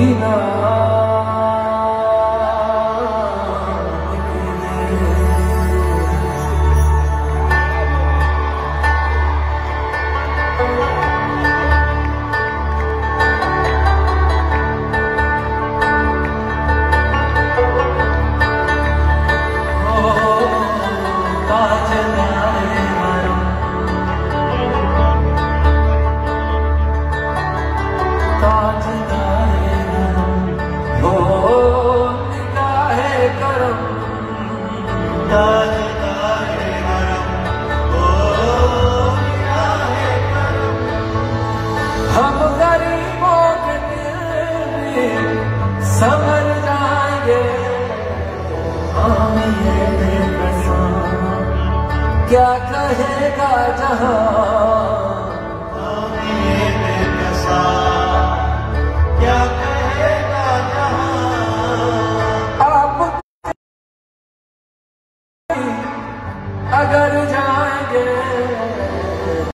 Medina हम गरीबों के दिल में संभल जाएंगे। आमिर बेकसां क्या कहेगा जहां, आमिर बेकसां क्या कहेगा जहां। आप अगर जान